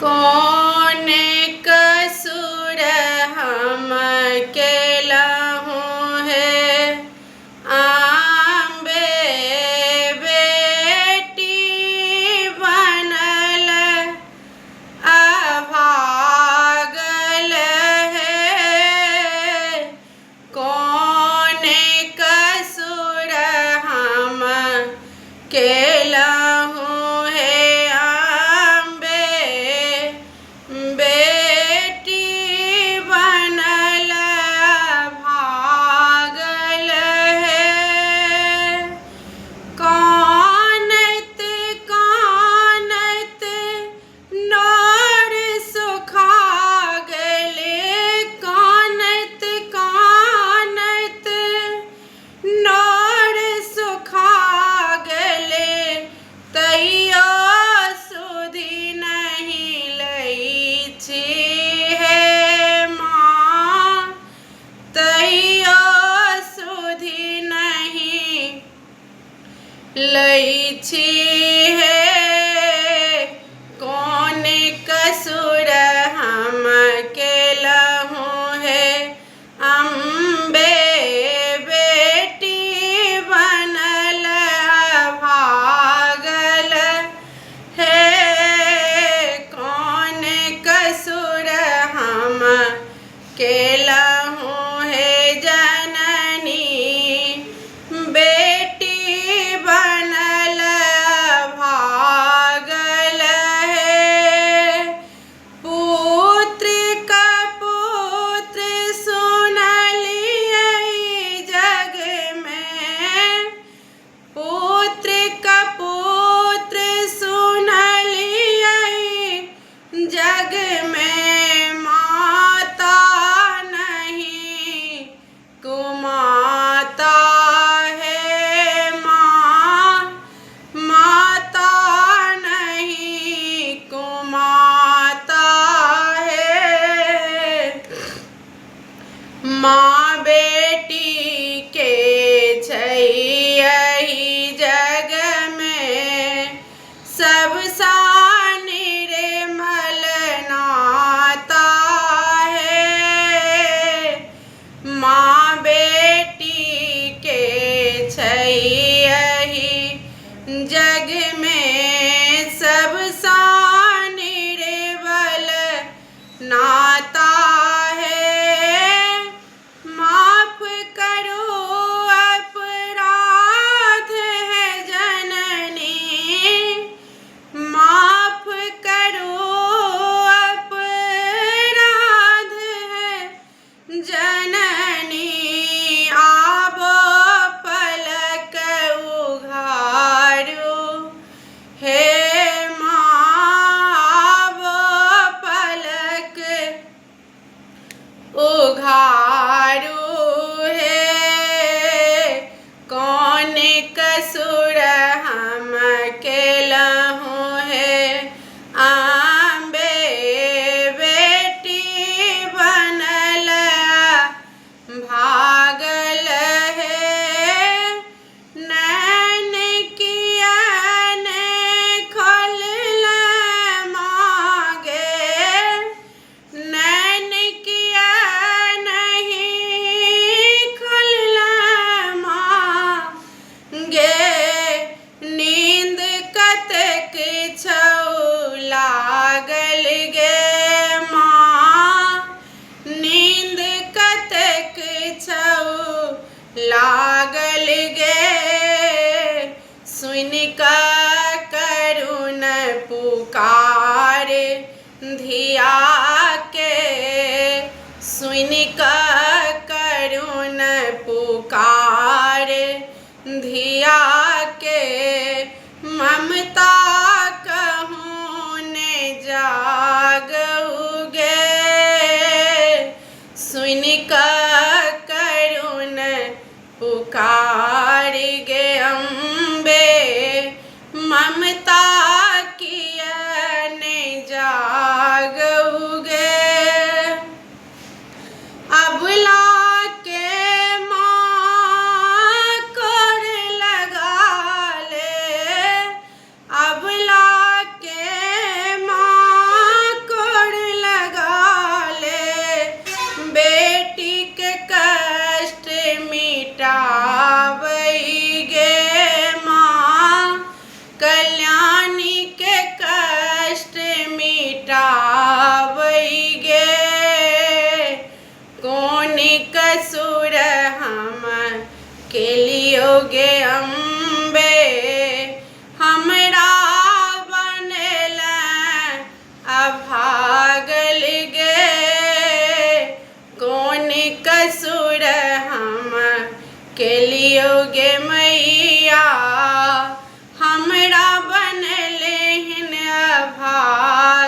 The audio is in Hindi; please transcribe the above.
कौन कसुर हम केलहु है आम्बे बेटी बनल अभागल है। कौन कसुर हम केलहु है आम्बे बेटी बनल भागल है। कानत कानत नर सुखा गले, कानत कानत नर सुखा गले, तैयो सुधि नहीं लई छी हे माँ, तैयो सुधि नहीं लई छी हे। कौन कसुर हम केलहु है अम्बे बेटी बनल भागल है। कौन कसुर हम केलहु है जननी बेटी बनल भागल है। पुत्र कपुत्र सुनलियै जग में, पुत्र कपुत्र सुनलियै जग में, माता नहीं कुमाता है माँ, माता नहीं कुमाता है। माँ बेटी के छै यही जग में सब सा निर्मल नाता है। माँ बेटी के छै यही जग में सब सा निर्मल नाता है। माफ करो अपराध है जननी, माफ करो अपराध है जननी, आबो पलक उघारू हे माँ, आबो पलक उघारू है। कौन कसुर हम केलहु है आम्बे बेटी बनल भागल है। नैन किया ने खोलल मागे, नैन किया नहीं खोलल मागे, नींद कतेक छौ लागल गे माँ, नींद कतेक छौ लागल गे। सुन कऽ करुण पुकार धिया के, सुन कऽ करुण पुकार धिया के, ममता कहूँ ने जागऊ गे। सुन कऽ करुण पुकार गे अम्बे, ममता किया ने जागऊ गे। अबला के माँ कर लगा ले, लियोगे अम्बे हमरा बनल अभागल गे कौन कसूर हम के लियोगे मैया हमरा बनल हिन अभागल